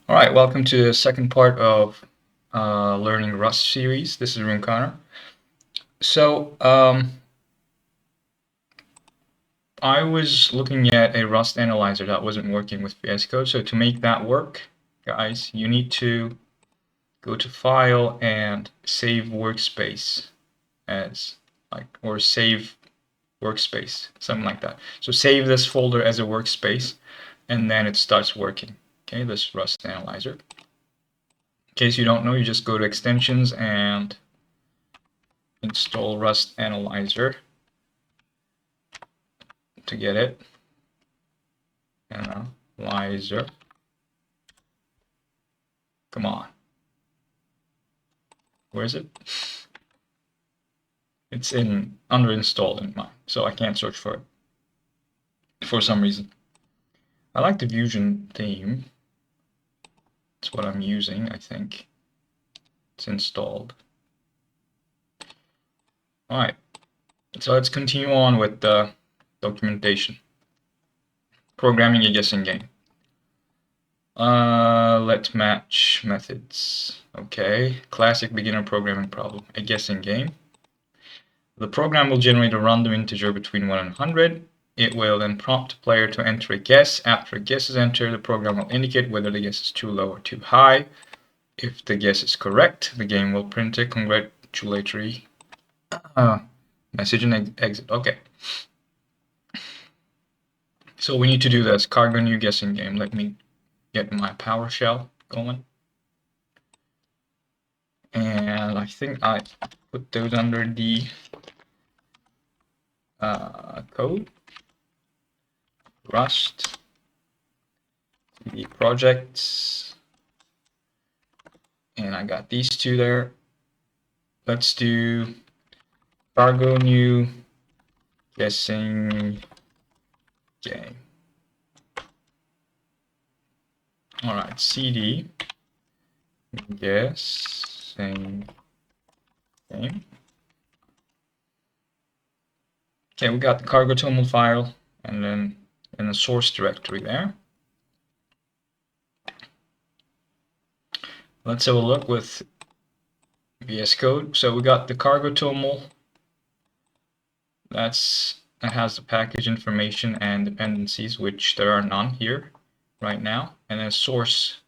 All right, welcome to the second part of Learning Rust series. This is Rune Connor. So I was looking at a Rust analyzer that wasn't working with VS Code. So to make that work, guys, you need to go to File and Save Workspace as or Save Workspace, something like that. So save this folder as a workspace, and then it starts working. Okay, this Rust analyzer. In case you don't know, you just go to Extensions and install Rust Analyzer to get it. Analyzer. Come on. Where is it? It's in under installed in mine, so I can't search for it for some reason. I like the Vusion theme. It's what I'm using, I think. It's installed. All right. So let's continue on with the documentation. Programming a guessing game. Let's match methods. Okay, classic beginner programming problem. A guessing game. The program will generate a random integer between 1 and 100. It will then prompt the player to enter a guess. After a guess is entered, the program will indicate whether the guess is too low or too high. If the guess is correct, the game will print a congratulatory message and exit. Okay. So we need to do this. Cargo new guessing game. Let me get my PowerShell going. And I think I put those under the code. Rust, the projects, and I got these two there. Let's do cargo new guessing game. All right, cd guessing game. Okay, we got the cargo toml file and then in the source directory there. Let's have a look with VS Code. So we got the cargo toml. That has the package information and dependencies, which there are none here right now, and a source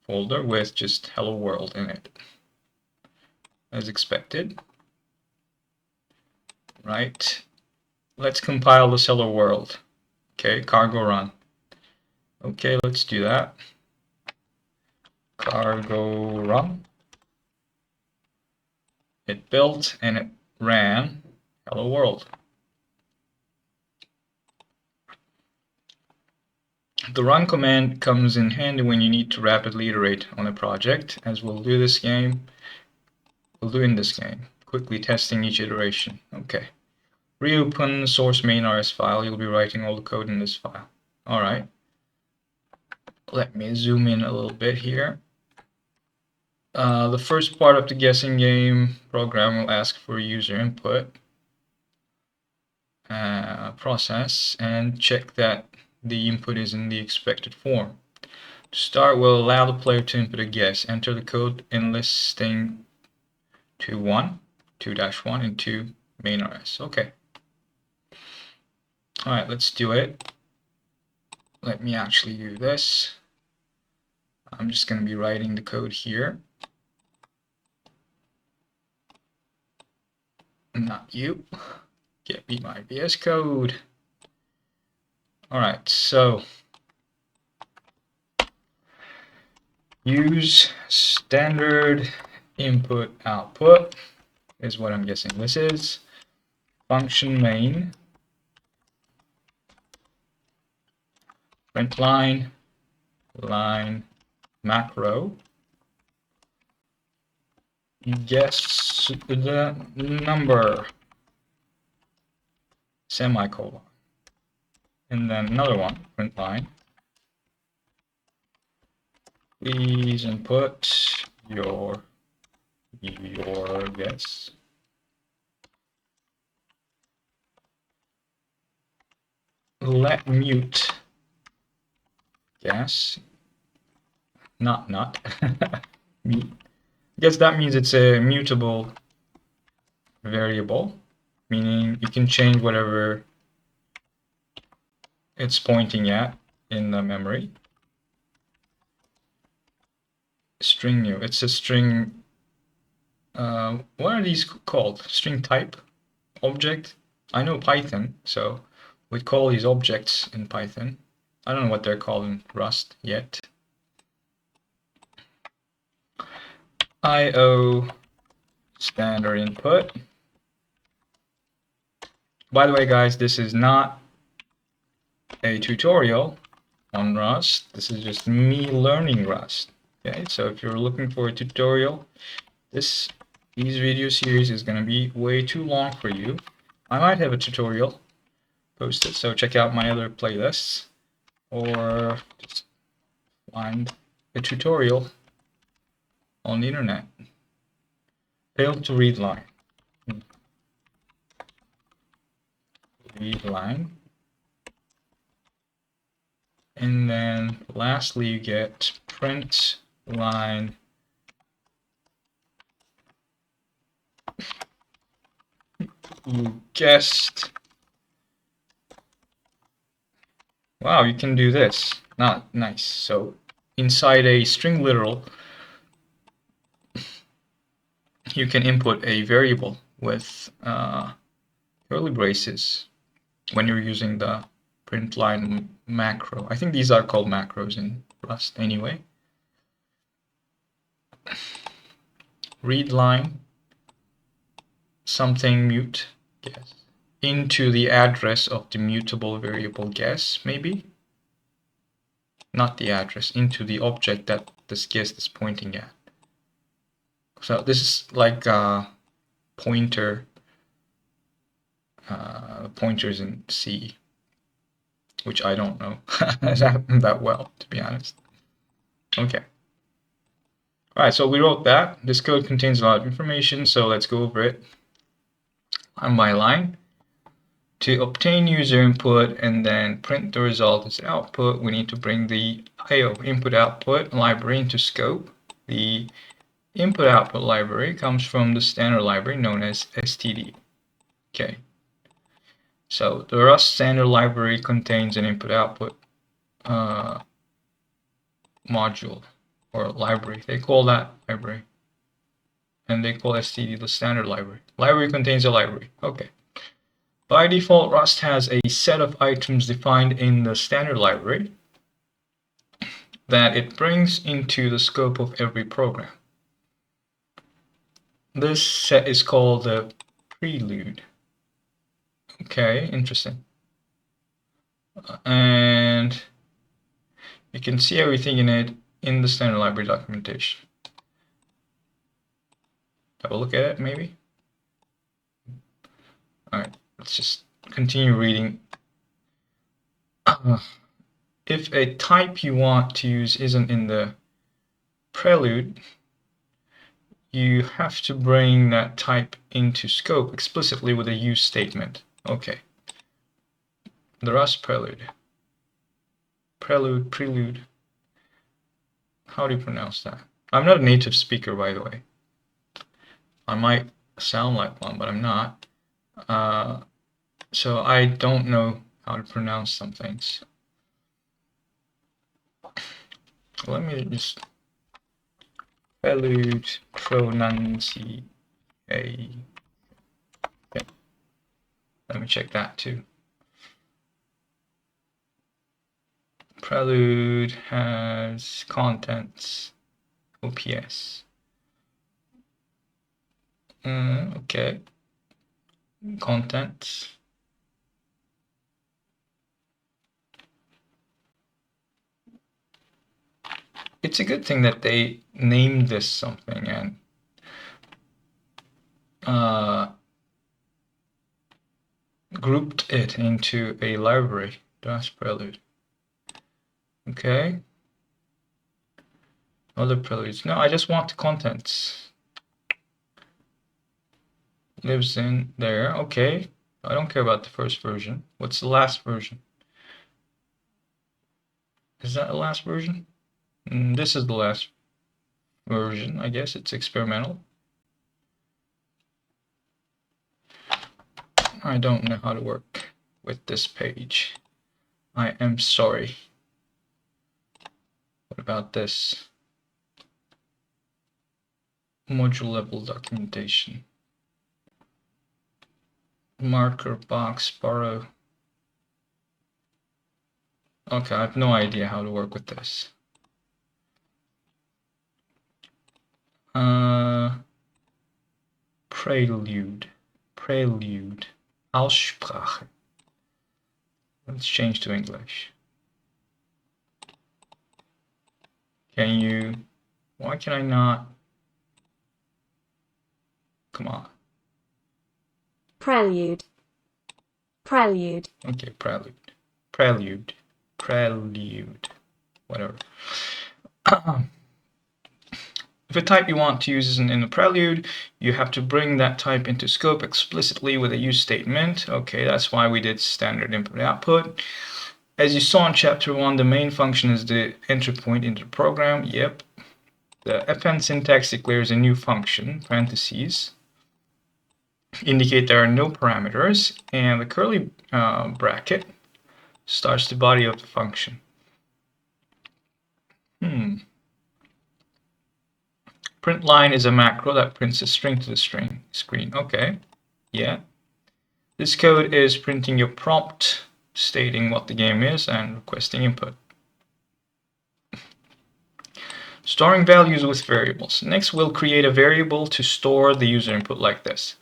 folder with just hello world in it, as expected. Right. Let's compile this hello world. Okay, cargo run. Okay, let's do that. Cargo run. It built and it ran hello world. The run command comes in handy when you need to rapidly iterate on a project, as we'll do in this game, quickly testing each iteration. Okay. Reopen source main.rs file. You'll be writing all the code in this file. All right. Let me zoom in a little bit here. The first part of the guessing game program will ask for user input, process, and check that the input is in the expected form. To start, we'll allow the player to input a guess. Enter the code in listing 2-1, 2-1, and 2 main.rs. Okay. All right, let's do it. Let me actually do this. I'm just going to be writing the code here. Not you. Get me my VS Code. All right, so use standard input output is what I'm guessing this is. Function main, print line macro, guess the number, semicolon, and then another one, print line. Please input your guess. Let mute guess. not. I guess that means it's a mutable variable, meaning you can change whatever it's pointing at in the memory. String new. It's a string. What are these called? String type? Object? I know Python, so we call these objects in Python. I don't know what they're called in Rust yet. IO standard input. By the way, guys, this is not a tutorial on Rust. This is just me learning Rust. Okay, so if you're looking for a tutorial, these video series is going to be way too long for you. I might have a tutorial posted, so check out my other playlists, or just find a tutorial on the internet. Failed to read line. Read line. And then lastly, you get print line. You guessed. Wow, you can do this. Not nice. So inside a string literal, you can input a variable with curly braces when you're using the print line macro. I think these are called macros in Rust anyway. Read line something mute guess into the address of the mutable variable guess, maybe not the address, into the object that this guess is pointing at. So this is like a pointer, pointers in C, which I don't know that well, to be honest. Okay. All right, so we wrote that. This code contains a lot of information, so let's go over it line by line. To obtain user input and then print the result as output, we need to bring the IO input-output library into scope. The input-output library comes from the standard library known as std. Okay. So the Rust standard library contains an input-output module or library. They call that library. And they call std the standard library. Library contains a library. Okay. By default, Rust has a set of items defined in the standard library that it brings into the scope of every program. This set is called the prelude. Okay, interesting. And you can see everything in it in the standard library documentation. Have a look at it, maybe. All right, let's just continue reading. If a type you want to use isn't in the prelude, you have to bring that type into scope explicitly with a use statement. Okay. The Rust prelude. Prelude. How do you pronounce that? I'm not a native speaker, by the way. I might sound like one, but I'm not. So I don't know how to pronounce some things. Let me just prelude pronunciate. Okay. Let me check that too. Prelude has contents, OPS. Okay. Contents. It's a good thing that they named this something and grouped it into a library. That's prelude. Okay. Other preludes. No, I just want the contents. Lives in there. Okay. I don't care about the first version. What's the last version? Is that the last version? This is the last version, I guess. It's experimental. I don't know how to work with this page. I am sorry. What about this? Module level documentation. Marker box, borrow. Okay, I have no idea how to work with this. Prelude. Aussprache. Let's change to English. Why can I not? Come on. Prelude. Okay, prelude. Whatever. If a type you want to use is in a prelude, you have to bring that type into scope explicitly with a use statement. Okay, that's why we did standard input-output. As you saw in chapter 1, the main function is the entry point into the program. Yep. The fn syntax declares a new function, parentheses, indicate there are no parameters, and the curly bracket starts the body of the function. Print line is a macro that prints a string to the screen. Okay, yeah. This code is printing your prompt, stating what the game is, and requesting input. Storing values with variables. Next, we'll create a variable to store the user input like this.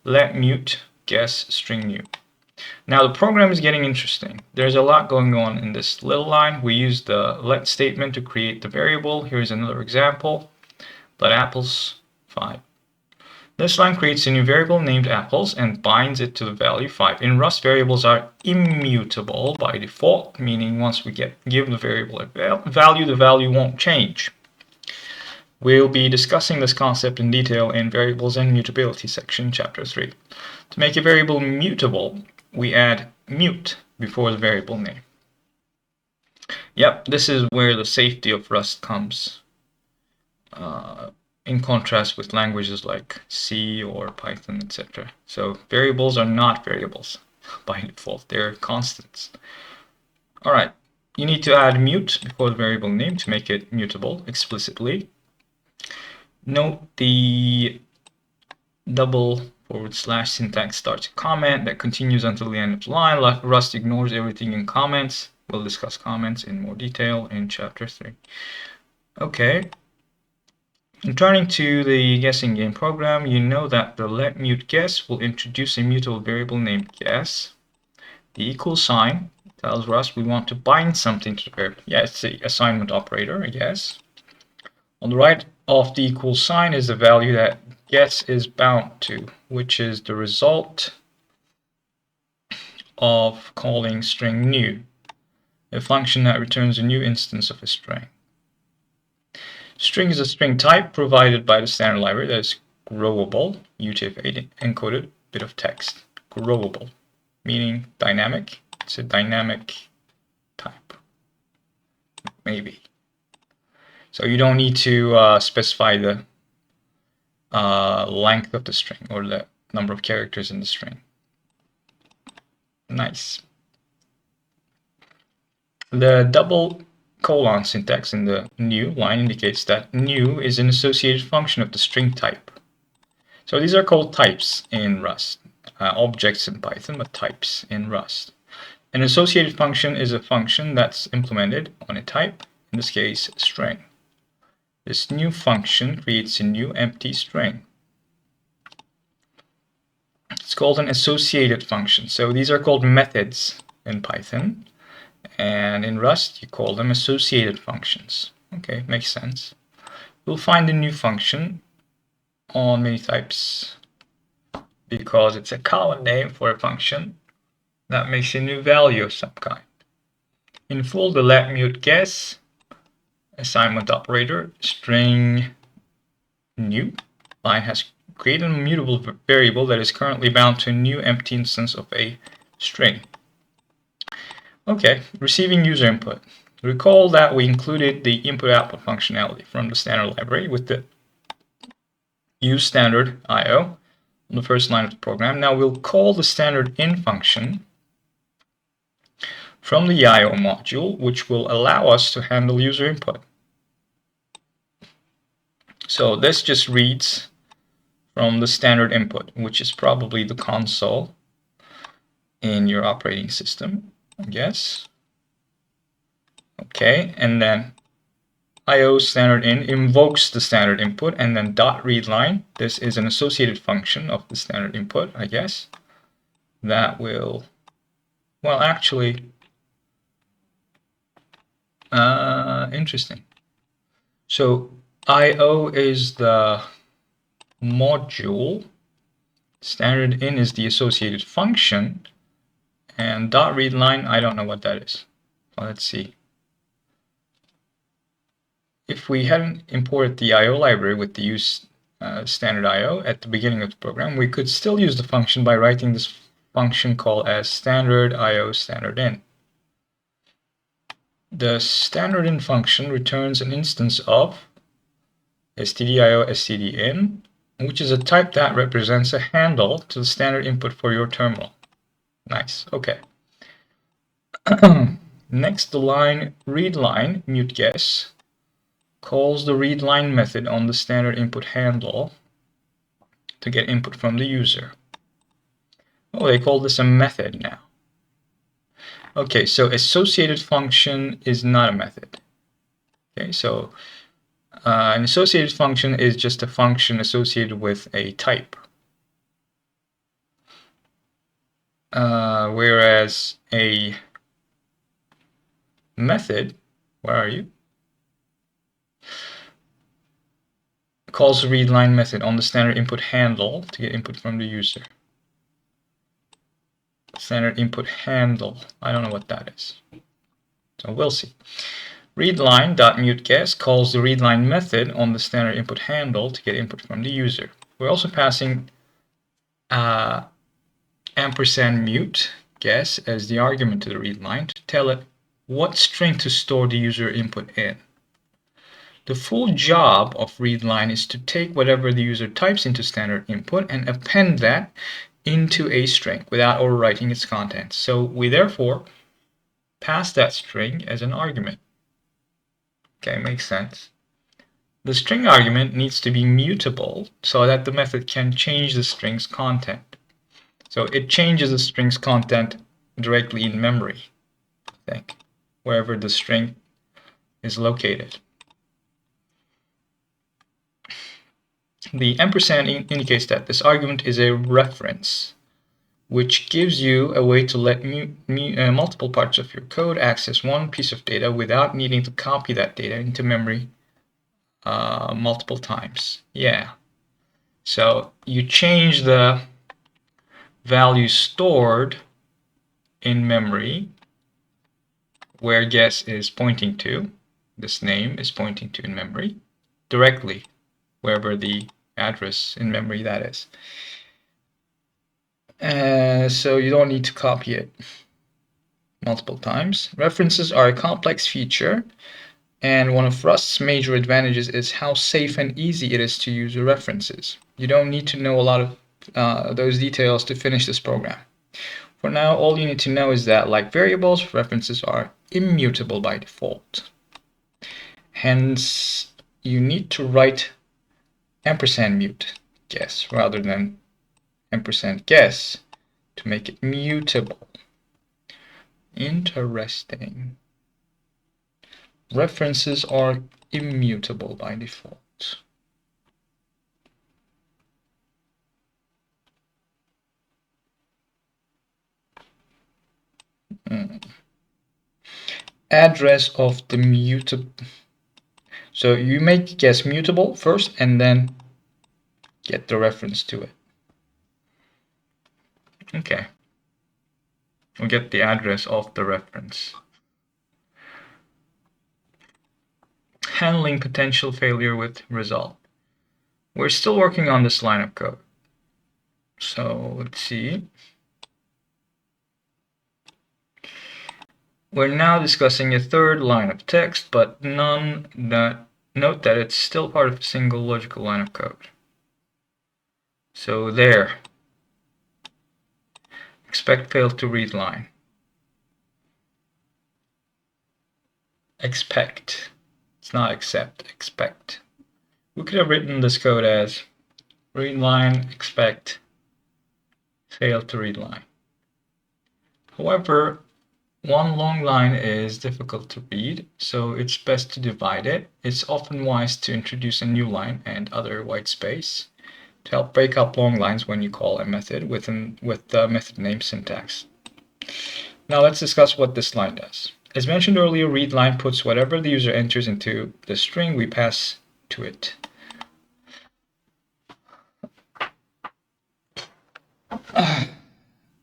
Let mute guess string new. Now the program is getting interesting. There's a lot going on in this little line. We use the let statement to create the variable. Here's another example. Let apples 5. This line creates a new variable named apples and binds it to the value 5. In Rust, variables are immutable by default, meaning once we give the variable a value, the value won't change. We'll be discussing this concept in detail in Variables and Mutability section, chapter 3. To make a variable mutable, we add mute before the variable name. Yep, this is where the safety of Rust comes. In contrast with languages like C or Python, etc. So variables are not variables by default, they're constants. Alright, you need to add mute before the variable name to make it mutable explicitly. Note the double / syntax starts a comment that continues until the end of the line. Rust ignores everything in comments. We'll discuss comments in more detail in chapter 3. Okay. Returning to the guessing game program, you know that the let mute guess will introduce a mutable variable named guess. The equal sign tells Rust we want to bind something to the variable. Yeah, it's the assignment operator, I guess. On the right of the equal sign is the value that guess is bound to, which is the result of calling string new, a function that returns a new instance of a string. String is a string type provided by the standard library that is growable, UTF-8 encoded bit of text. Growable, meaning dynamic. It's a dynamic type, maybe. So you don't need to specify the length of the string or the number of characters in the string. Nice. The double colon syntax in the new line indicates that new is an associated function of the string type. So these are called types in Rust. Objects in Python, but types in Rust. An associated function is a function that's implemented on a type, in this case string. This new function creates a new empty string. It's called an associated function. So these are called methods in Python. And in Rust, you call them associated functions. Okay, makes sense. We'll find a new function on many types because it's a common name for a function that makes a new value of some kind. In full, the let mute guess assignment operator string new line has created a mutable variable that is currently bound to a new empty instance of a string. Okay, receiving user input. Recall that we included the input-output functionality from the standard library with the use standard IO on the first line of the program. Now we'll call the standard in function from the IO module, which will allow us to handle user input. So this just reads from the standard input, which is probably the console in your operating system, I guess. Okay, and then IO standard in invokes the standard input, and then dot read line. This is an associated function of the standard input, I guess. That will, well, actually, interesting. So IO is the module, standard in is the associated function, and dot read line, I don't know what that is. Well, let's see. If we hadn't imported the IO library with the use standard IO at the beginning of the program, we could still use the function by writing this function call as standard IO standard in. The standard in function returns an instance of stdio stdin, which is a type that represents a handle to the standard input for your terminal. Nice, okay. Next, the line read line mute guess calls the readLine method on the standard input handle to get input from the user. Oh, they call this a method now. Okay, so associated function is not a method. Okay, so an associated function is just a function associated with a type. Whereas a method, where are you? Calls the readLine method on the standard input handle to get input from the user. Standard input handle, I don't know what that is. So we'll see. Readline.muteGuess calls the readLine method on the standard input handle to get input from the user. We're also passing ampersand mute guess as the argument to the readline to tell it what string to store the user input in. The full job of readLine is to take whatever the user types into standard input and append that into a string without overwriting its contents. So we therefore pass that string as an argument. Okay, makes sense. The string argument needs to be mutable so that the method can change the string's content. So it changes the string's content directly in memory, I think, wherever the string is located. The ampersand indicates that this argument is a reference, which gives you a way to let multiple parts of your code access one piece of data without needing to copy that data into memory multiple times. Yeah. So you change the value stored in memory where guess is pointing to, this name is pointing to in memory, directly wherever the address in memory that is. So you don't need to copy it multiple times. References are a complex feature, and one of Rust's major advantages is how safe and easy it is to use the references. You don't need to know a lot of those details to finish this program. For now, all you need to know is that, like variables, references are immutable by default. Hence, you need to write ampersand mute guess rather than ampersand guess to make it mutable. Interesting. References are immutable by default. Address of the mutable. So you make guess mutable first and then get the reference to it. Okay. We'll get the address of the reference. Handling potential failure with result. We're still working on this line of code. So let's see. We're now discussing a third line of text, but note that it's still part of a single logical line of code. So there, expect failed to read line. Expect. It's not accept, expect. We could have written this code as read line, expect, failed to read line. However, one long line is difficult to read, so it's best to divide it. It's often wise to introduce a new line and other white space to help break up long lines when you call a method with the method name syntax. Now let's discuss what this line does. As mentioned earlier, read line puts whatever the user enters into the string we pass to it.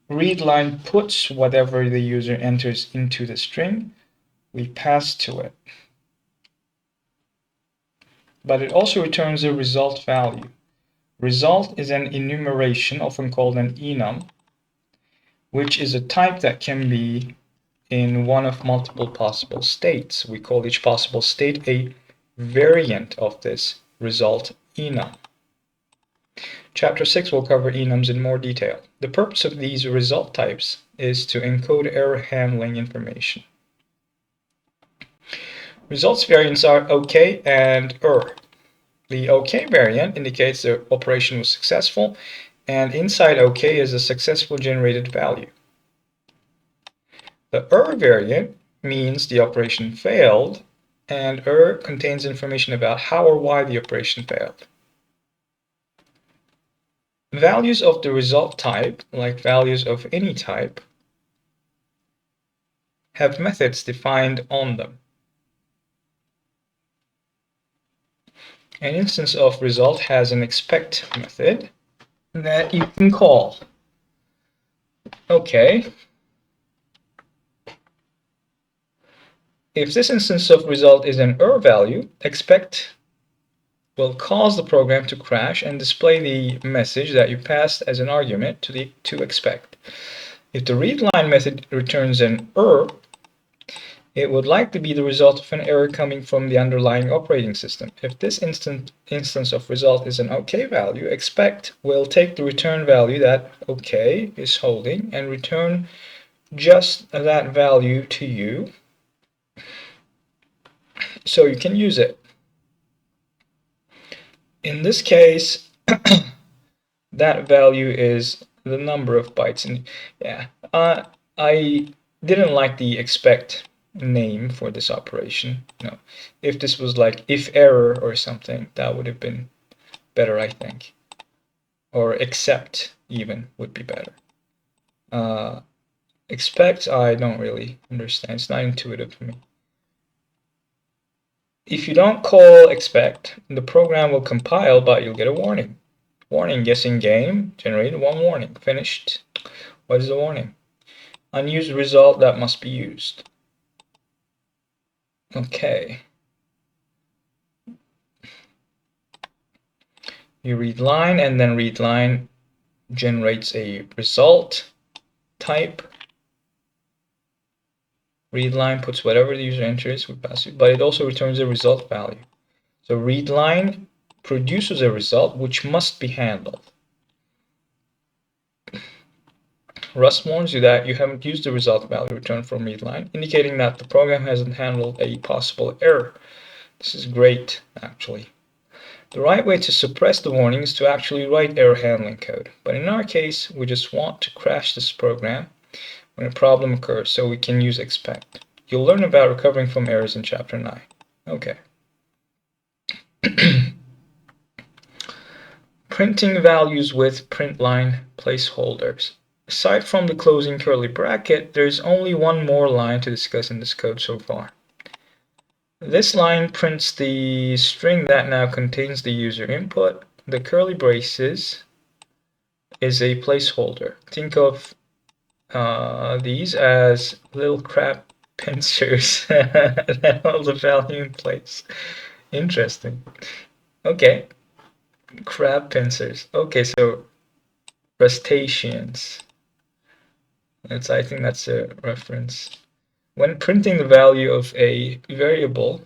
Read line puts whatever the user enters into the string we pass to it. But it also returns a result value. Result is an enumeration, often called an enum, which is a type that can be in one of multiple possible states. We call each possible state a variant of this result enum. Chapter 6 will cover enums in more detail. The purpose of these result types is to encode error handling information. Results variants are OK and The OK variant indicates the operation was successful, and inside OK is a successful generated value. The variant means the operation failed, and contains information about how or why the operation failed. Values of the result type, like values of any type, have methods defined on them. An instance of result has an expect method that you can call. Okay. If this instance of result is an value, expect will cause the program to crash and display the message that you passed as an argument to expect. If the readLine method returns an it would likely be the result of an error coming from the underlying operating system. If this instance of result is an OK value, expect will take the return value that OK is holding and return just that value to you so you can use it. In this case, that value is the number of bytes. And yeah, I didn't like the expect name for this operation. No, if this was like if error or something, that would have been better, I think. Or except even would be better. Expect, I don't really understand. It's not intuitive for me. If you don't call expect, the program will compile, but you'll get a warning. Warning, guessing game, generated one warning. Finished. What is the warning? Unused result that must be used. Okay. You read line, and then read line generates a result type. Read line puts whatever the user enters, we pass it, but it also returns a result value. So read line produces a result which must be handled. Rust warns you that you haven't used the result value returned from readline, indicating that the program hasn't handled a possible error. This is great, actually. The right way to suppress the warning is to actually write error handling code. But in our case, we just want to crash this program when a problem occurs so we can use expect. You'll learn about recovering from errors in Chapter 9. Okay. Printing values with printline placeholders. Aside from the closing curly bracket, there is only one more line to discuss in this code so far. This line prints the string that now contains the user input. The curly braces is a placeholder. Think of these as little crab pincers that hold the value in place. Interesting. Okay. Crab pincers. Okay, so crustaceans. I think that's a reference. When printing the value of a variable,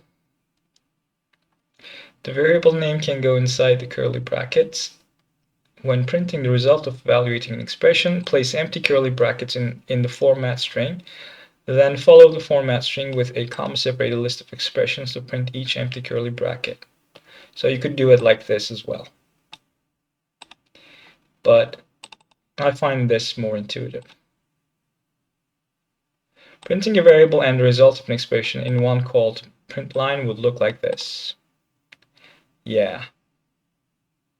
the variable name can go inside the curly brackets. When printing the result of evaluating an expression, place empty curly brackets in the format string. Then follow the format string with a comma-separated list of expressions to print each empty curly bracket. So you could do it like this as well. But I find this more intuitive. Printing a variable and the result of an expression in one called print line would look like this. Yeah.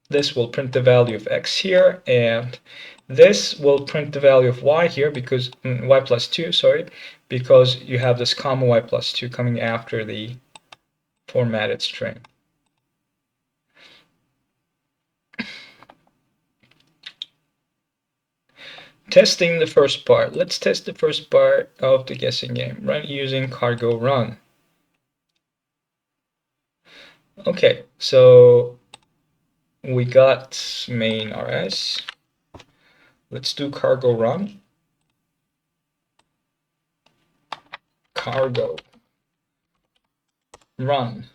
This will print the value of x here, and this will print the value of y here because y plus 2, sorry, because you have this comma y plus 2 coming after the formatted string. Testing the first part. Let's test the first part of the guessing game. Run using cargo run. Okay, so we got main rs. Let's do cargo run. Cargo run.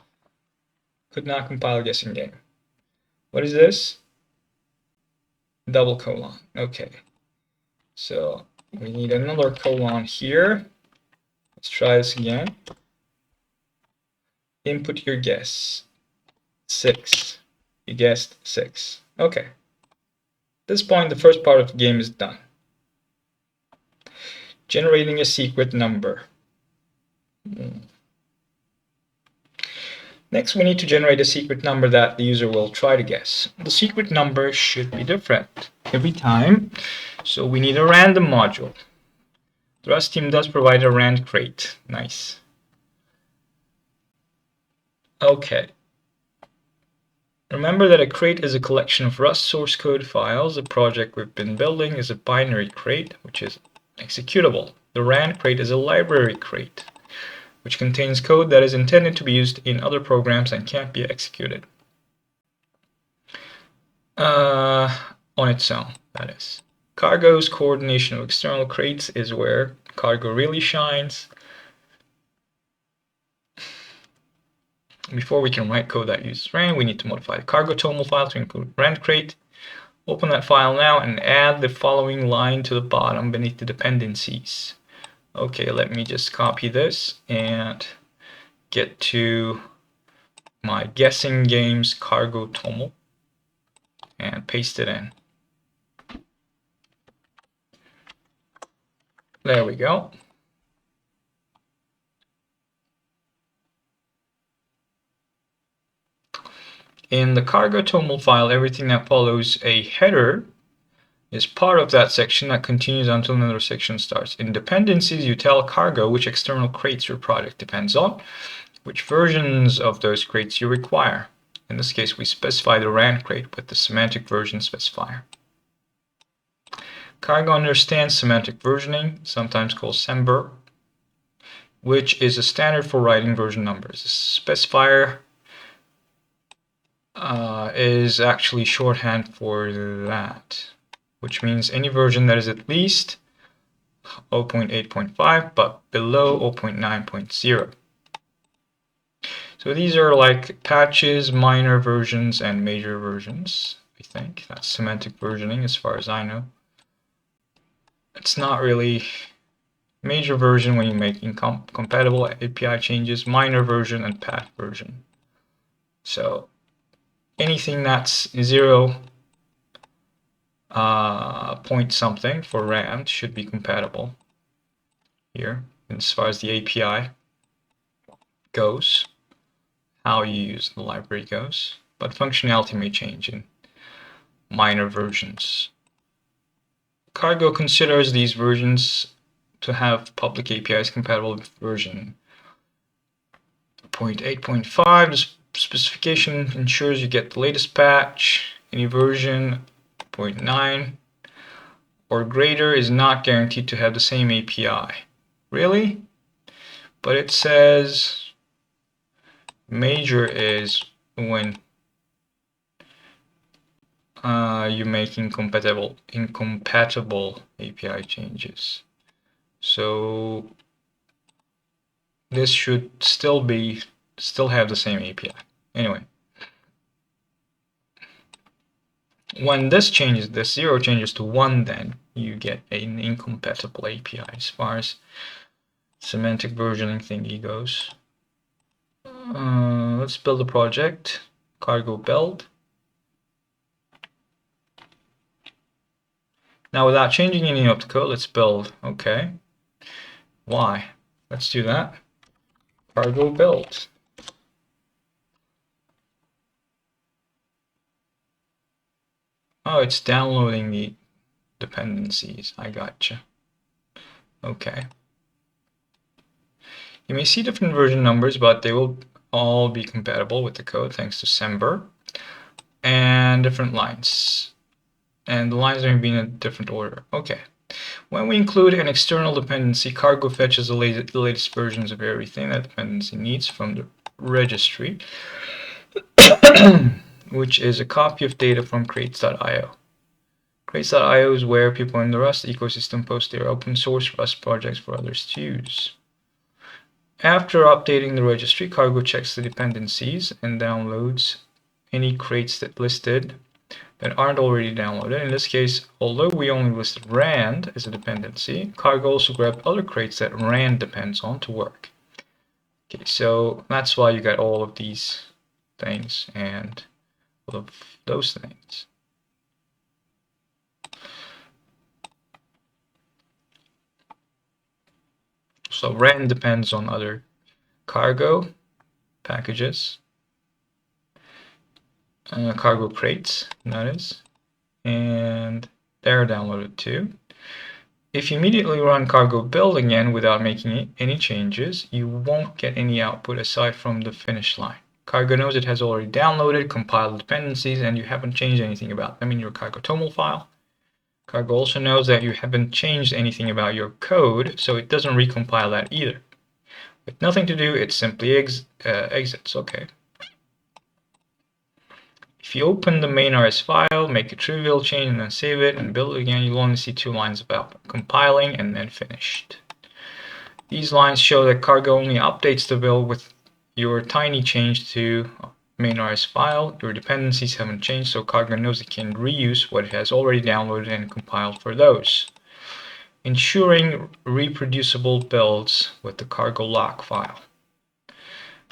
Could not compile guessing game. What is this? Double colon. Okay. So we need another colon here. Let's try this again. Input your guess. 6. You guessed 6. Okay. At this point, the first part of the game is done. Generating a secret number. Next, we need to generate a secret number that the user will try to guess. The secret number should be different every time, so we need a random module. The Rust team does provide a rand crate. Nice. Okay. Remember that a crate is a collection of Rust source code files. The project we've been building is a binary crate, which is executable. The rand crate is a library crate, which contains code that is intended to be used in other programs and can't be executed on its own, that is. Cargo's coordination of external crates is where Cargo really shines. Before we can write code that uses rand, we need to modify the cargo toml file to include rand crate. Open that file now and add the following line to the bottom beneath the dependencies. Okay, let me just copy this and get to my guessing games cargo toml and paste it in. There we go. In the cargo toml file, everything that follows a header is part of that section that continues until another section starts. In dependencies, you tell cargo which external crates your project depends on, which versions of those crates you require. In this case, we specify the rand crate with the semantic version specifier. Cargo understands semantic versioning, sometimes called semver, which is a standard for writing version numbers. The specifier is actually shorthand for that, which means any version that is at least 0.8.5 but below 0.9.0. So these are like patches, minor versions, and major versions, I think. That's semantic versioning as far as I know. It's not really major version when you make incompatible API changes, minor version, and path version. So anything that's 0 point something for rand should be compatible here as far as the API goes, how you use the library goes, but functionality may change in minor versions. Cargo considers these versions to have public APIs compatible with version 0.8.5. The specification ensures you get the latest patch. Any version 0.9 or greater is not guaranteed to have the same API. Really? But it says major is when you're making incompatible API changes. So this should still have the same API. Anyway, when this 0 changes to 1, then you get an incompatible API as far as semantic versioning thingy goes. Let's build a project, cargo build. Now without changing any of the code, let's build. Okay. Why? Let's do that. Cargo build. Oh, it's downloading the dependencies. I gotcha. Okay. You may see different version numbers, but they will all be compatible with the code thanks to Semver. And different lines. And the lines are being in a different order. Okay. When we include an external dependency, Cargo fetches the latest versions of everything that dependency needs from the registry, which is a copy of data from crates.io. Crates.io is where people in the Rust ecosystem post their open source Rust projects for others to use. After updating the registry, Cargo checks the dependencies and downloads any crates that listed that aren't already downloaded. In this case, although we only listed Rand as a dependency, Cargo also grabbed other crates that Rand depends on to work. Okay, so that's why you got all of these things and all of those things. So Rand depends on other cargo packages, cargo crates, that is, and they're downloaded too. If you immediately run cargo build again without making any changes, you won't get any output aside from the finish line. Cargo knows it has already downloaded, compiled dependencies, and you haven't changed anything about them in your cargo toml file. Cargo also knows that you haven't changed anything about your code, so it doesn't recompile that either. With nothing to do, it simply exits. Okay. If you open the main.rs file, make a trivial change and then save it and build it again, you'll only see 2 lines about compiling and then finished. These lines show that Cargo only updates the build with your tiny change to main.rs file. Your dependencies haven't changed, so Cargo knows it can reuse what it has already downloaded and compiled for those. Ensuring reproducible builds with the cargo lock file.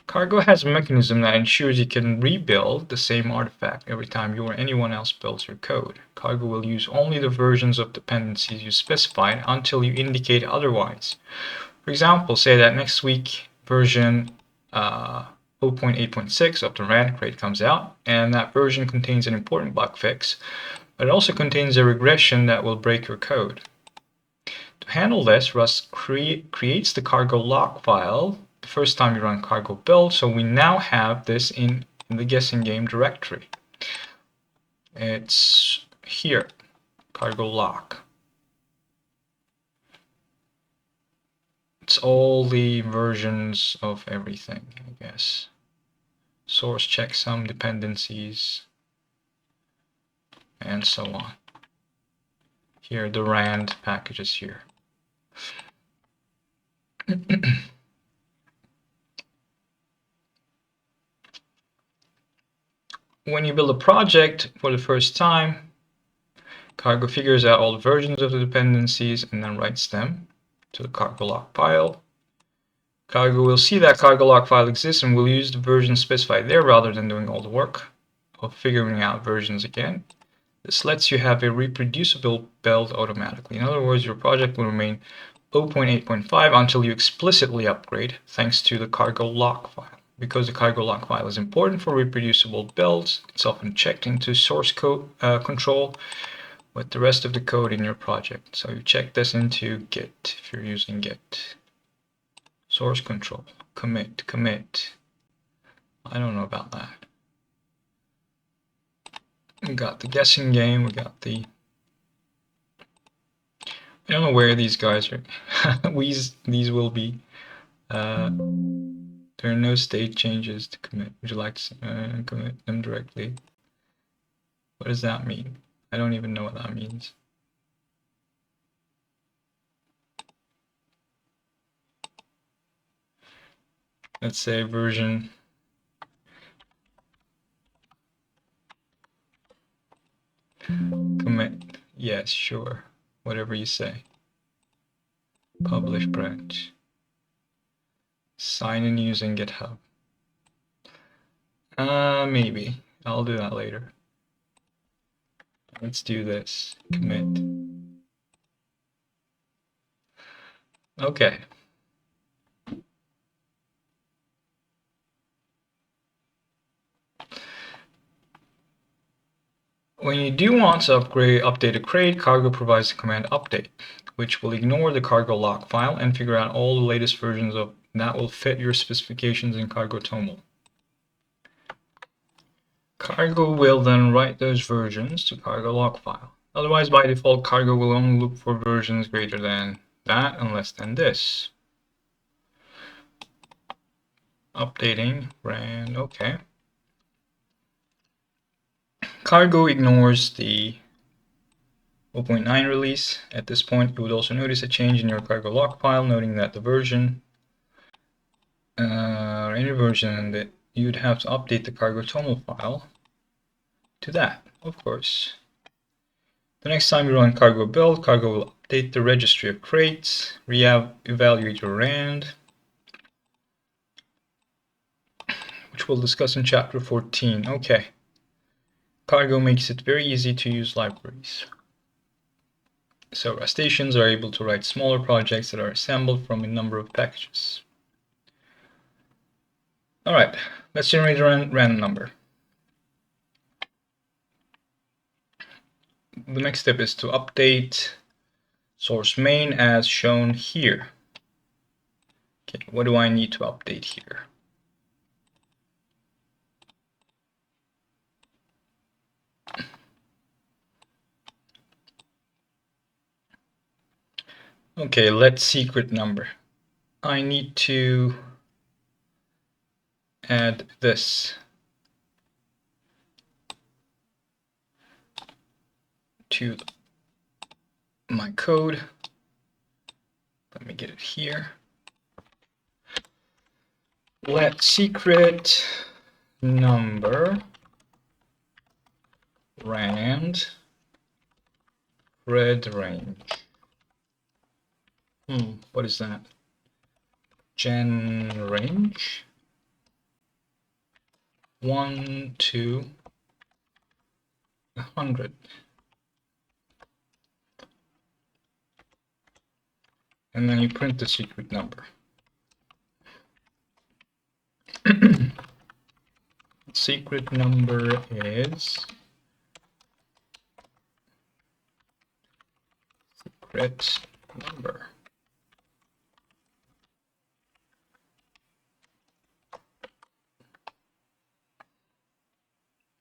Cargo has a mechanism that ensures you can rebuild the same artifact every time you or anyone else builds your code. Cargo will use only the versions of dependencies you specified until you indicate otherwise. For example, say that next week version 0.8.6 of the Rand crate comes out, and that version contains an important bug fix, but it also contains a regression that will break your code. To handle this, Rust creates the cargo lock file the first time you run cargo build, so we now have this in the guessing game directory. It's here, cargo lock. It's all the versions of everything, I guess. Source checksum, dependencies, and so on. Here, the Rand packages here. When you build a project for the first time, Cargo figures out all the versions of the dependencies and then writes them to the cargo lock file. Cargo will see that cargo lock file exists and will use the version specified there rather than doing all the work of figuring out versions again. This lets you have a reproducible build automatically. In other words, your project will remain 0.8.5 until you explicitly upgrade thanks to the cargo lock file. Because the cargo lock file is important for reproducible builds, it's often checked into source code control with the rest of the code in your project. So you check this into Git if you're using Git. Source control, commit. I don't know about that. We got the guessing game, we got the... I don't know where these guys are. These will be... there are no state changes to commit. Would you like to commit them directly? What does that mean? I don't even know what that means. let's say version commit. Yes, sure. Whatever you say. Publish branch. Sign in using GitHub. Maybe. I'll do that later. Let's do this. Commit. Okay. When you do want to update a crate, Cargo provides the command update, which will ignore the cargo log file and figure out all the latest versions of that will fit your specifications in Cargo TOML. Cargo will then write those versions to cargo log file. Otherwise, by default, Cargo will only look for versions greater than that and less than this. Updating, ran, okay. Cargo ignores the 0.9 release. At this point, you would also notice a change in your cargo log file, noting that the version, or any version, that you'd have to update the cargo TOML file to that, of course. The next time you run cargo build, Cargo will update the registry of crates, evaluate your RAND, which we'll discuss in chapter 14. Okay. Cargo makes it very easy to use libraries. So Rustaceans are able to write smaller projects that are assembled from a number of packages. All right, let's generate a random number. The next step is to update source main as shown here. Okay, what do I need to update here? Okay, let secret number. I need to add this to my code. Let me get it here. Let secret number rand red range. What is that? Gen range 1 to 100. And then you print the secret number. Secret number is secret number.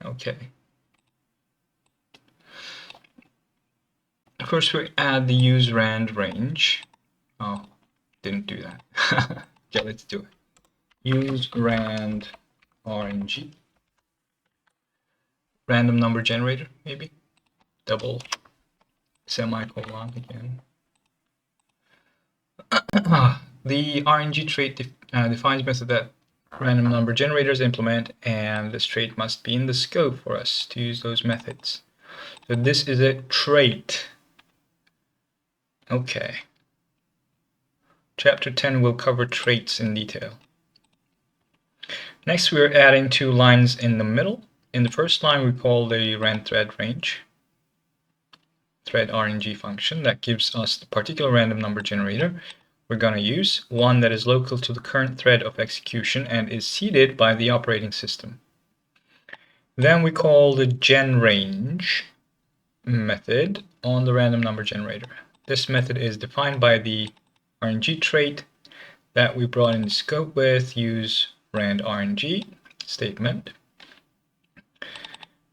Okay. First, we add the use rand range. Oh, didn't do that. Okay, let's do it. Use rand RNG. Random number generator, maybe. Double semicolon again. The RNG trait defines method that random number generators implement, and this trait must be in the scope for us to use those methods. So this is a trait. Okay. Chapter 10 will cover traits in detail. Next, we're adding 2 lines in the middle. In the first line, we call the rand thread range thread RNG function that gives us the particular random number generator we're going to use, one that is local to the current thread of execution and is seeded by the operating system. Then we call the genRange method on the random number generator. This method is defined by the RNG trait that we brought in the scope with use rand RNG statement.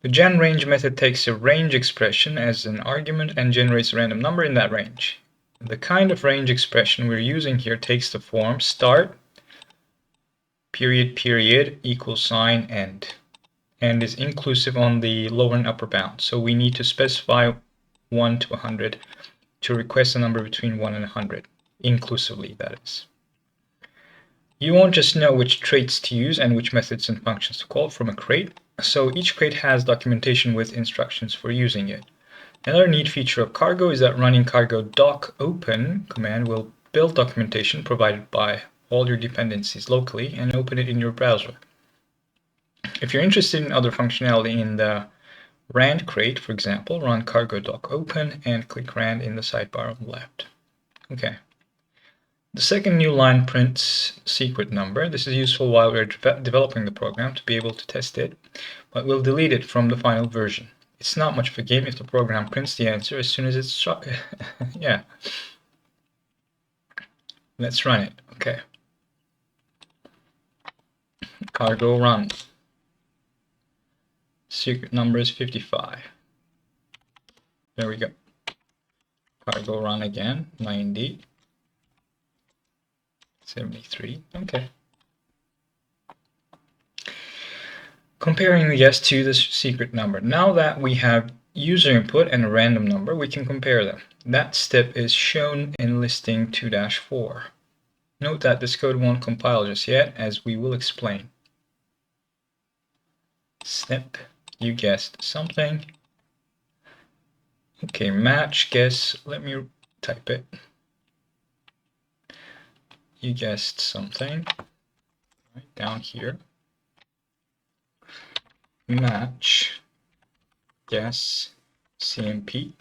The genRange method takes a range expression as an argument and generates a random number in that range. The kind of range expression we're using here takes the form start, period, period, equal sign, end, and is inclusive on the lower and upper bound. So we need to specify 1 to 100 to request a number between 1 and 100, inclusively, that is. You won't just know which traits to use and which methods and functions to call from a crate, so each crate has documentation with instructions for using it. Another neat feature of Cargo is that running cargo doc open command will build documentation provided by all your dependencies locally and open it in your browser. If you're interested in other functionality in the rand crate, for example, run cargo doc open and click rand in the sidebar on the left. Okay. The second new line prints secret number. This is useful while we're developing the program to be able to test it, but we'll delete it from the final version. It's not much of a game if the program prints the answer as soon as it's shot. Yeah. Let's run it. Okay. Cargo run. Secret number is 55. There we go. Cargo run again. 90. 73. Okay. Comparing the guess to the secret number. Now that we have user input and a random number, we can compare them. That step is shown in listing 2-4. Note that this code won't compile just yet, as we will explain. Snip, you guessed something. Okay, match, guess, let me type it. You guessed something, right down here. Match, guess, CMP,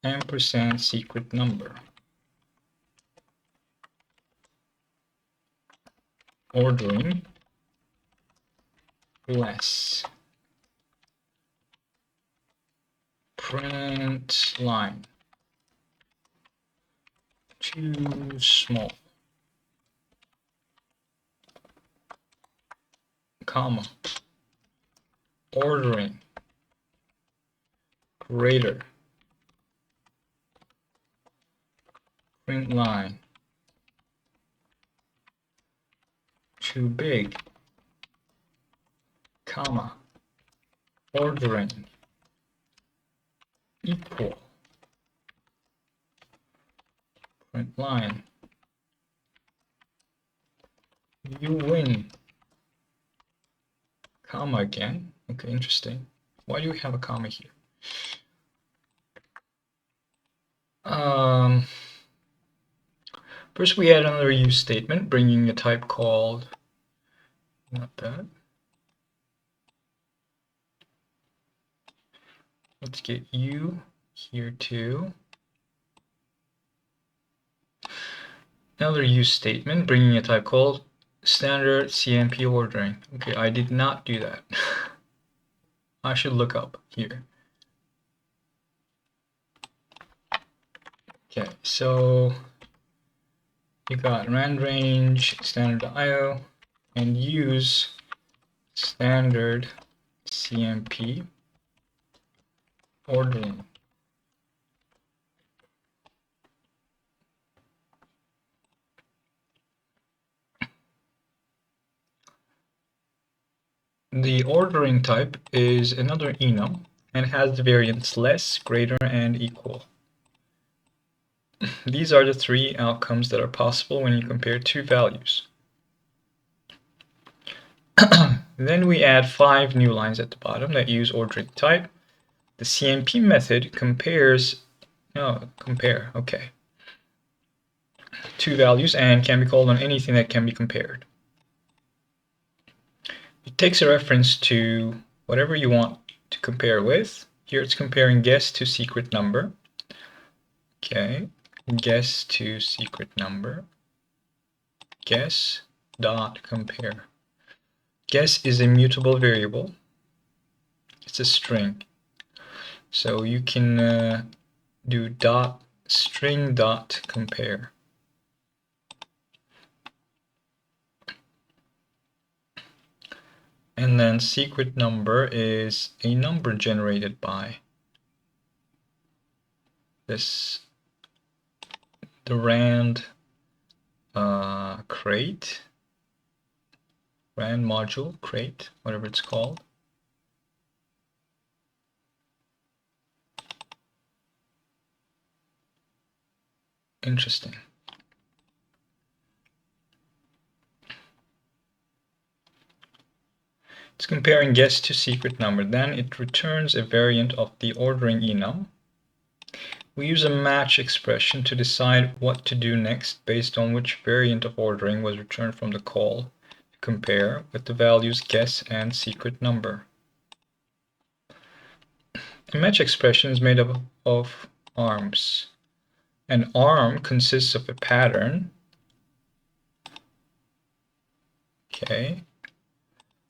ampersand secret number. Ordering less. Print line. Too small. Comma. Ordering greater. Print line. Too big. Comma. Ordering equal. Print line. You win. Comma again. Okay, interesting. Why do we have a comma here? First we add another use statement, bringing a type called, not that. Let's get you here too. Another use statement, bringing a type called standard CMP ordering. Okay, I did not do that. I should look up here. Okay, so you got rand range, standard IO, and use standard CMP ordering. The ordering type is another enum and has the variants less, greater, and equal. These are the three outcomes that are possible when you compare two values. Then we add 5 new lines at the bottom that use ordering type. The CMP method compares, okay, two values and can be called on anything that can be compared. It takes a reference to whatever you want to compare with. Here it's comparing guess to secret number. Okay, guess to secret number. Guess dot compare. Guess is a mutable variable. It's a string. So you can do dot string dot compare. And then secret number is a number generated by this, the rand crate, rand module crate, whatever it's called. Interesting. It's comparing guess to secret number. Then it returns a variant of the ordering enum. We use a match expression to decide what to do next based on which variant of ordering was returned from the call to compare with the values guess and secret number. A match expression is made up of arms. An arm consists of a pattern, okay,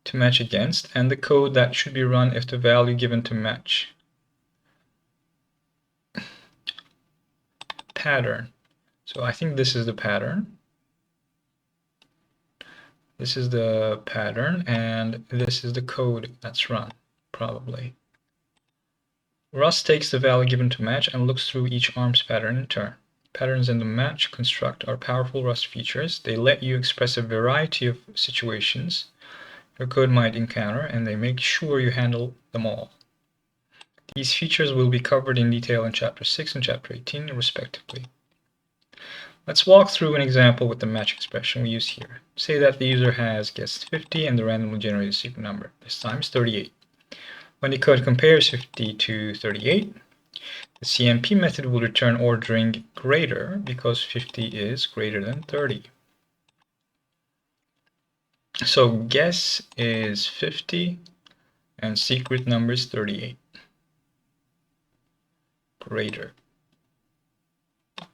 to match against, and the code that should be run if the value given to match. Pattern. So I think this is the pattern. This is the pattern, and this is the code that's run, probably. Rust takes the value given to match and looks through each arm's pattern in turn. Patterns in the match construct are powerful Rust features. They let you express a variety of situations your code might encounter, and they make sure you handle them all. These features will be covered in detail in Chapter 6 and Chapter 18, respectively. Let's walk through an example with the match expression we use here. Say that the user has guessed 50 and the randomly generated secret number, this time is 38. When the code compares 50 to 38, the CMP method will return ordering greater because 50 is greater than 30. So guess is 50 and secret number is 38. Greater.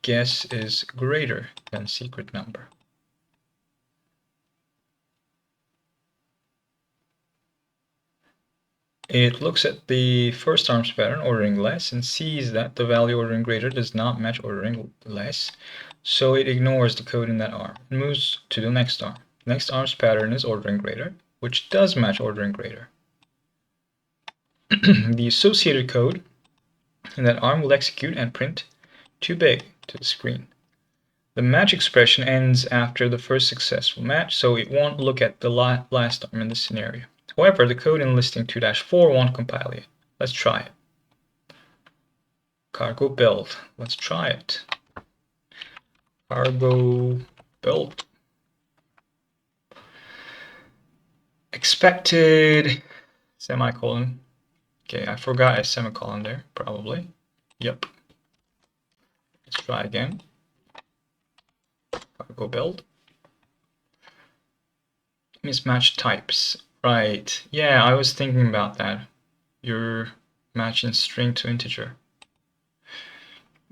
Guess is greater than secret number. It looks at the first arm's pattern, ordering less, and sees that the value ordering greater does not match ordering less, so it ignores the code in that arm and moves to the next arm. The next arm's pattern is ordering greater, which does match ordering greater. The associated code in that arm will execute and print too big to the screen. The match expression ends after the first successful match, so it won't look at the last arm in this scenario. However, the code in listing 2-4 won't compile yet. Let's try it. Cargo build. Let's try it. Cargo build. Expected semicolon. Okay, I forgot a semicolon there, probably. Yep. Let's try again. Cargo build. Mismatched types. Right. Yeah, I was thinking about that. You're matching string to integer.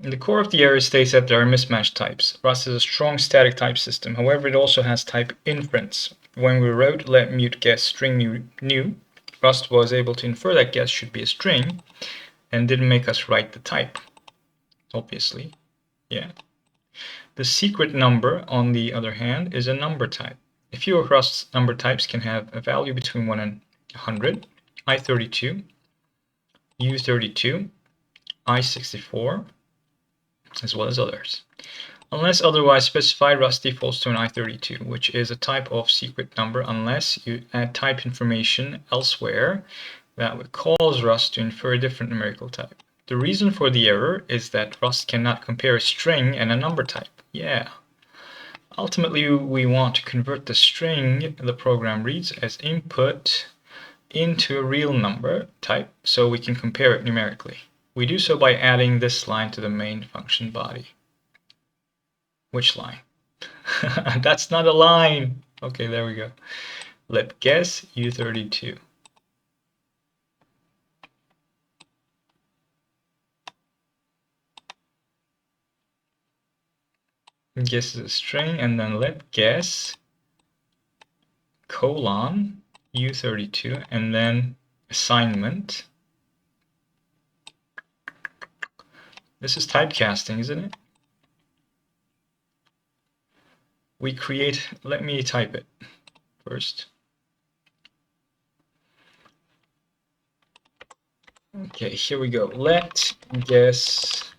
In the core of the error states that there are mismatched types. Rust is a strong static type system. However, it also has type inference. When we wrote let mute guess string new, Rust was able to infer that guess should be a string and didn't make us write the type. Obviously. Yeah. The secret number, on the other hand, is a number type. A few of Rust's number types can have a value between 1 and 100, I32, U32, I64, as well as others. Unless otherwise specified, Rust defaults to an I32, which is a type of secret number unless you add type information elsewhere that would cause Rust to infer a different numerical type. The reason for the error is that Rust cannot compare a string and a number type. Yeah. Ultimately, we want to convert the string the program reads as input into a real number type so we can compare it numerically. We do so by adding this line to the main function body. Which line? That's not a line. Okay, there we go. Let guess U32. Guess is a string, and then let guess colon U32, and then assignment. This is typecasting, isn't it? We create, let me type it first. Okay, here we go. Let guess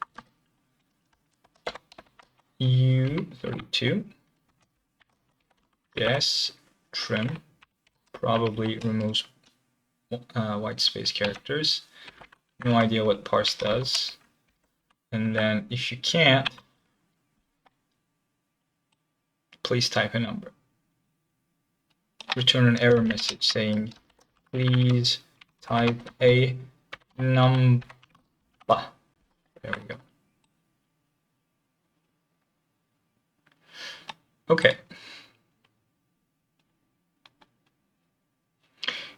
U32. Yes, trim. Probably removes white space characters. No idea what parse does. And then if you can't, please type a number. Return an error message saying please type a number. There we go. Okay.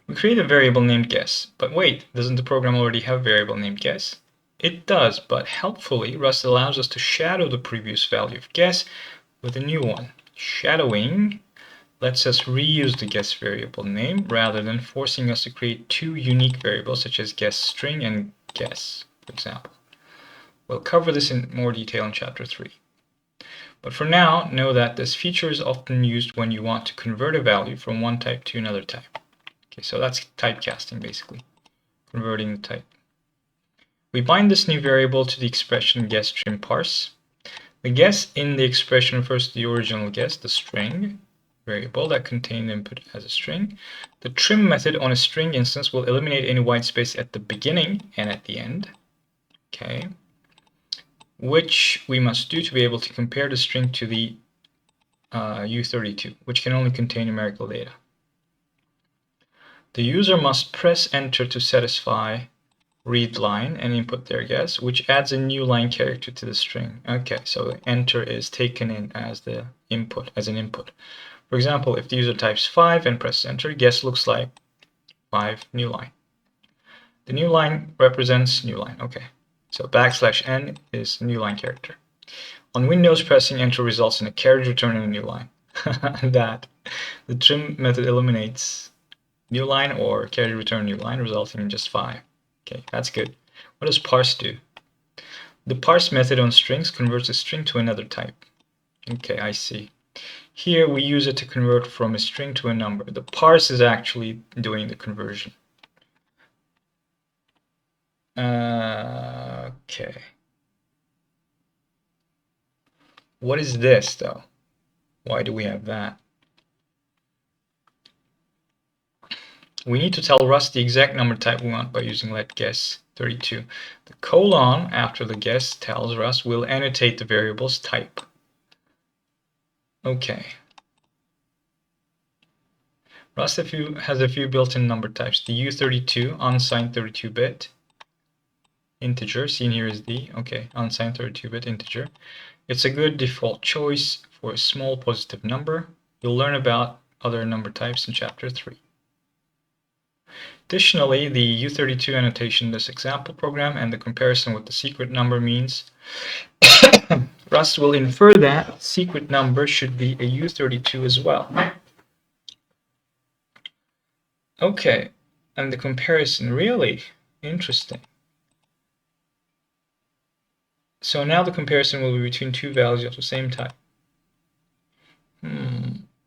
We create a variable named guess, but wait, doesn't the program already have a variable named guess? It does, but helpfully, Rust allows us to shadow the previous value of guess with a new one. Shadowing lets us reuse the guess variable name rather than forcing us to create two unique variables such as guess string and guess, for example. We'll cover this in more detail in chapter 3. But for now, know that this feature is often used when you want to convert a value from one type to another type. Okay, so that's typecasting basically, converting the type. We bind this new variable to the expression guess trim parse. The guess in the expression refers to the original guess, the string variable that contained input as a string. The trim method on a string instance will eliminate any white space at the beginning and at the end. Okay, which we must do to be able to compare the string to the U32, which can only contain numerical data. The user must press enter to satisfy read line and input their guess, which adds a new line character to the string. Okay, so enter is taken in as the input, as an input. For example, if the user types 5 and presses enter, guess looks like 5 new line. The new line represents new line. Okay, so \n is new line character. On Windows, pressing enter results in a carriage returning a new line. That the trim method eliminates new line or carriage return new line, resulting in just 5. Okay, that's good. What does parse do? The parse method on strings converts a string to another type. Okay, I see. Here we use it to convert from a string to a number. The parse is actually doing the conversion. Okay. What is this though? Why do we have that? We need to tell Rust the exact number type we want by using let guess 32. The colon after the guess tells Rust will annotate the variable's type. Okay. Rust has a few built-in number types. The U32, unsigned 32-bit integer, seen here is the, unsigned 32-bit integer. It's a good default choice for a small positive number. You'll learn about other number types in chapter 3. Additionally, the U32 annotation in this example program and the comparison with the secret number means Rust will infer that secret number should be a U32 as well. Okay, and the comparison, really interesting. So now the comparison will be between two values of the same type.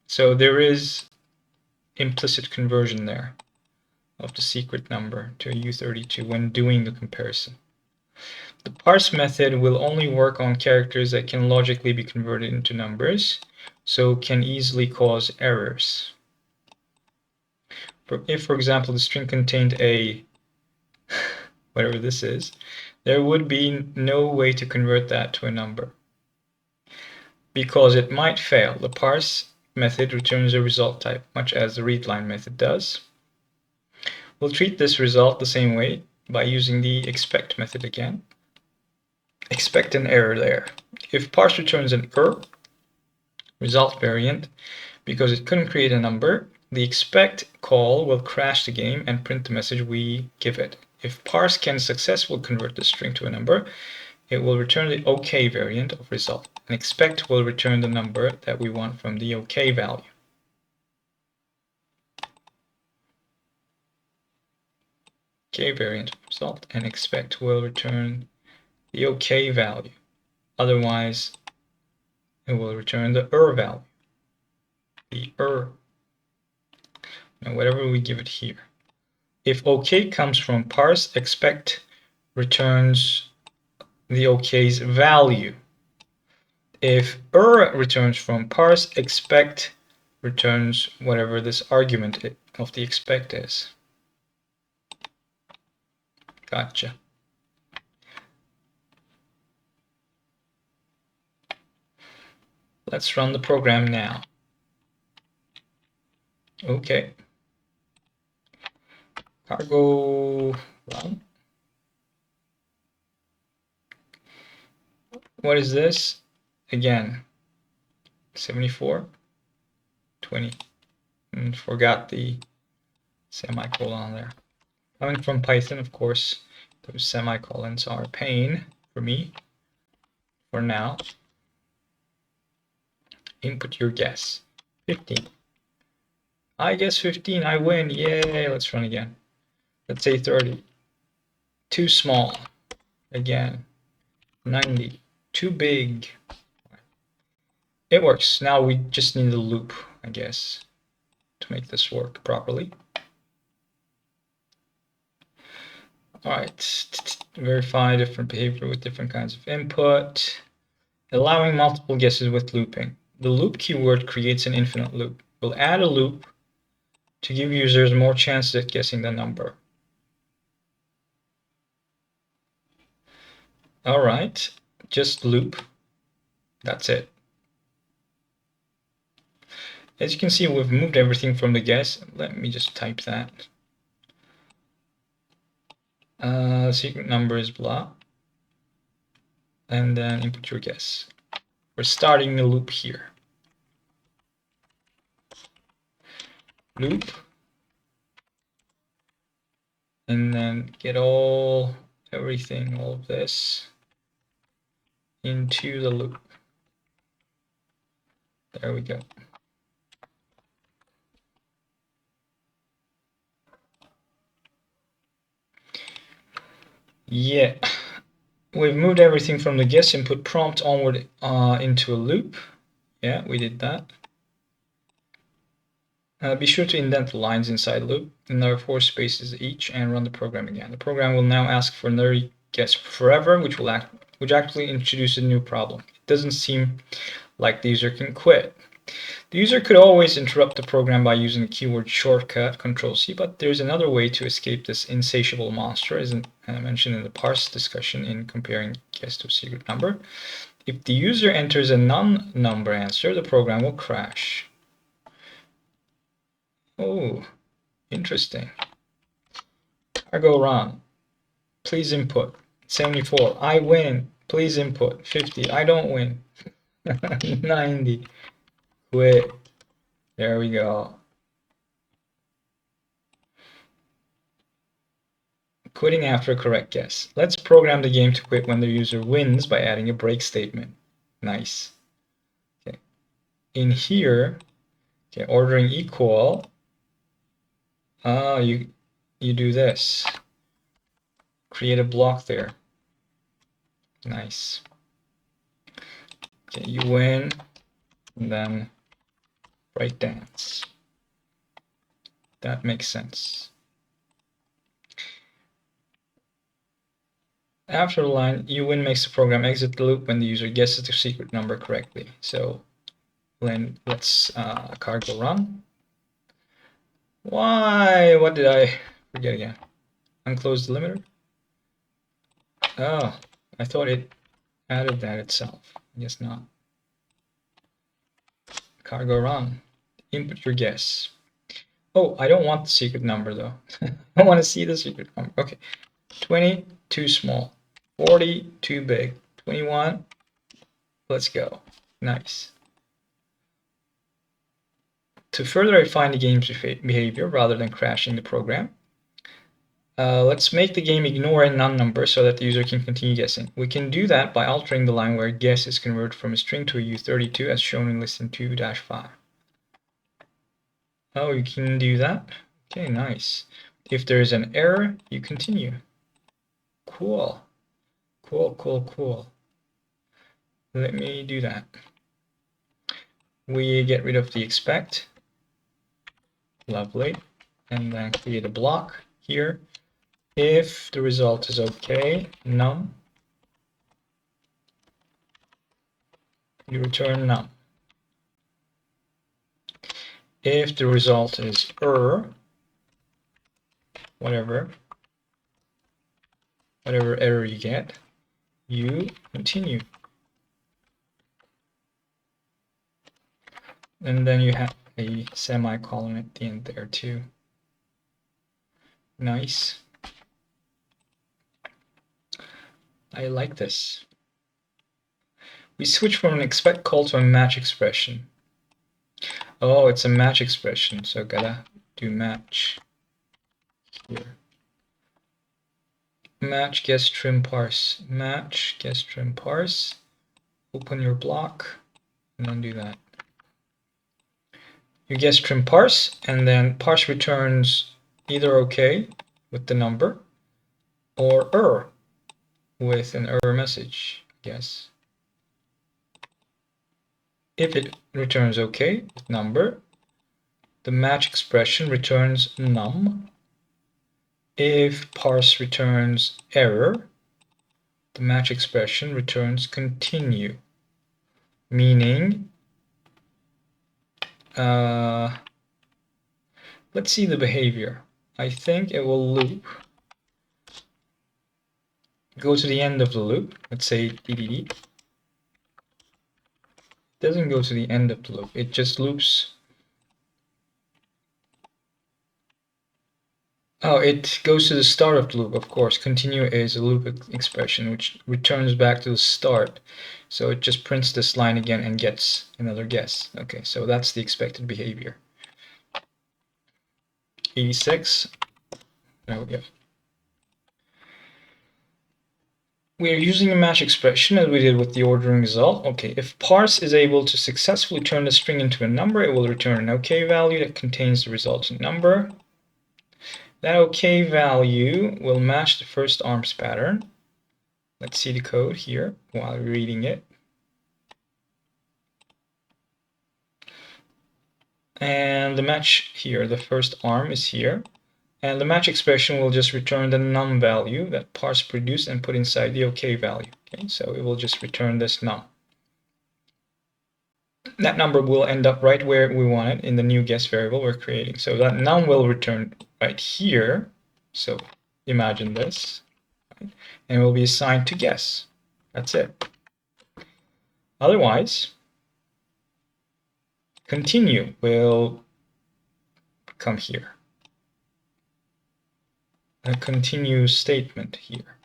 So there is implicit conversion there of the secret number to a U32 when doing the comparison. The parse method will only work on characters that can logically be converted into numbers, so can easily cause errors. If, for example, the string contained a whatever this is, there would be no way to convert that to a number because it might fail. The parse method returns a result type, much as the readline method does. We'll treat this result the same way by using the expect method again. Expect an error there. If parse returns an result variant because it couldn't create a number, the expect call will crash the game and print the message we give it. If parse can successfully convert the string to a number, it will return the OK variant of result, and expect will return the number that we want from the OK value. OK variant of result, and expect will return the OK value. Otherwise, it will return the value. The now whatever we give it here. If OK comes from parse, expect returns the OK's value. If returns from parse, expect returns whatever this argument of the expect is. Gotcha. Let's run the program now. Okay. Cargo run. What is this? Again, 74, 20. And forgot the semicolon there. Coming from Python, of course, those semicolons are a pain for me for now. Input your guess. 15. I guess 15. I win. Yay. Let's run again. Let's say 30. Too small. Again. 90. Too big. It works. Now we just need a loop, I guess, to make this work properly. All right. Verify different behavior with different kinds of input. Allowing multiple guesses with looping. The loop keyword creates an infinite loop. We'll add a loop to give users more chances at guessing the number. All right, just loop. That's it. As you can see, we've moved everything from the guess. Let me just type that. Secret number is blah. And then input your guess. We're starting the loop here. Loop. And then get everything, all of this into the loop. There we go. Yeah, we've moved everything from the guess input prompt onward into a loop. Yeah, we did that. Be sure to indent the lines inside the loop, and there are 4 spaces each, and run the program again. The program will now ask for another guess forever, which actually introduces a new problem. It doesn't seem like the user can quit. The user could always interrupt the program by using the keyword shortcut Control-C, but there's another way to escape this insatiable monster, as mentioned in the parse discussion in comparing guess to a secret number. If the user enters a non-number answer, the program will crash. Oh, interesting. Cargo run. Please input. 74. I win. Please input. 50. I don't win. 90. Quit. There we go. Quitting after a correct guess. Let's program the game to quit when the user wins by adding a break statement. Nice. Okay. In here, okay, ordering equal. You do this. Create a block there. Nice. Okay, you win, and then break dance. That makes sense. After the line, you win makes the program exit the loop when the user guesses the secret number correctly. So then let's cargo run. Why? What did I forget again? Unclose the limiter. Oh, I thought it added that itself. I guess not. Cargo run. Input your guess. Oh, I don't want the secret number though. I want to see the secret number. Okay. 20, too small. 40, too big. 21, let's go. Nice. To further refine the game's behavior rather than crashing the program, let's make the game ignore a non-number so that the user can continue guessing. We can do that by altering the line where guess is converted from a string to a U32 as shown in lesson 2-5. Oh, you can do that? Okay, nice. If there is an error, you continue. Cool. Cool. Let me do that. We get rid of the expect. Lovely. And then create a block here. If the result is okay, num, you return num. If the result is whatever error you get, you continue. And then you have a semicolon at the end there too. Nice. I like this. We switch from an expect call to a match expression. Oh, it's a match expression, so gotta do match here. Match guess trim parse. Match guess trim parse. Open your block and then do that. You guess trim parse, and then parse returns either OK with the number or error with an error message, I guess. If it returns OK with number, the match expression returns num. If parse returns error, the match expression returns continue, meaning let's see the behavior. I think it will loop, go to the end of the loop. Let's say DDD. It doesn't go to the end of the loop. It just loops. Oh, it goes to the start of the loop, of course. Continue is a loop expression which returns back to the start. So it just prints this line again and gets another guess. Okay, so that's the expected behavior. 86. There we go. We are using a match expression as we did with the ordering result. Okay, if parse is able to successfully turn the string into a number, it will return an OK value that contains the resultant number. That OK value will match the first arms pattern. Let's see the code here while reading it. And the match here, the first arm is here. And the match expression will just return the num value that parse produced and put inside the OK value. Okay, so it will just return this num. That number will end up right where we want it in the new guess variable we're creating. So that num will return right here. So imagine this, right? And will be assigned to guess. That's it. Otherwise, continue will come here. A continue statement here,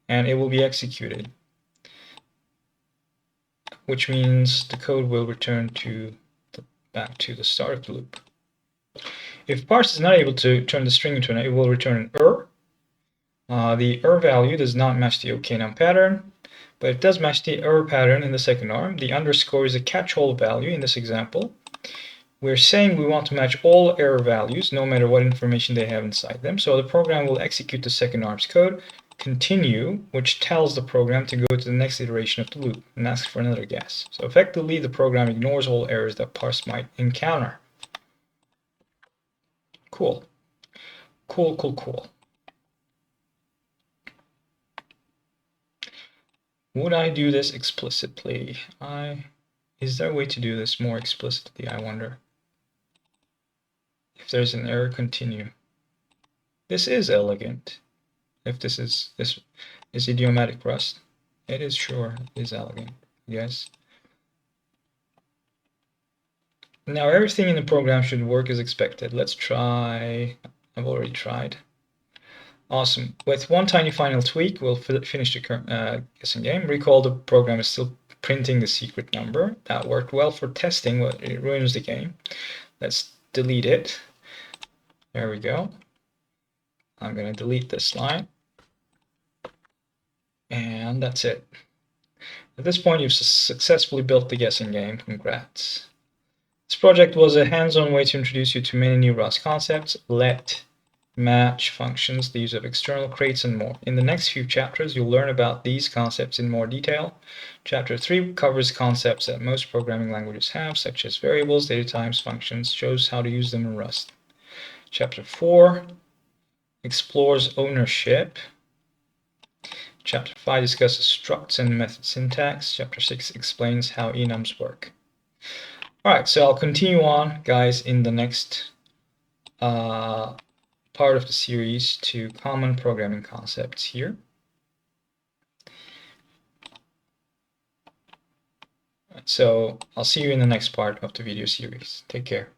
and it will be executed, which means the code will return to back to the start of the loop. If parse is not able to turn the string into an, it will return an error. The error value does not match the OKNum pattern, but it does match the error pattern in the second arm. The underscore is a catch-all value in this example. We're saying we want to match all error values, no matter what information they have inside them. So the program will execute the second arm's code, continue, which tells the program to go to the next iteration of the loop and ask for another guess. So effectively, the program ignores all errors that parse might encounter. Cool. Cool, cool, cool. Would I do this explicitly? Is there a way to do this more explicitly, I wonder? If there's an error, continue. This is elegant. If this is idiomatic Rust, it is sure is elegant. Yes. Now everything in the program should work as expected. Let's try. I've already tried. Awesome. With one tiny final tweak, we'll finish the guessing game. Recall the program is still printing the secret number. That worked well for testing, but it ruins the game. Let's delete it. There we go. I'm going to delete this line. And that's it. At this point, you've successfully built the guessing game. Congrats. This project was a hands-on way to introduce you to many new Rust concepts: let, match, functions, the use of external crates, and more. In the next few chapters, you'll learn about these concepts in more detail. Chapter 3 covers concepts that most programming languages have, such as variables, data types, functions, shows how to use them in Rust. Chapter 4 explores ownership. Chapter 5 discusses structs and method syntax. Chapter 6 explains how enums work. All right, so I'll continue on, guys, in the next part of the series to common programming concepts here. So I'll see you in the next part of the video series. Take care.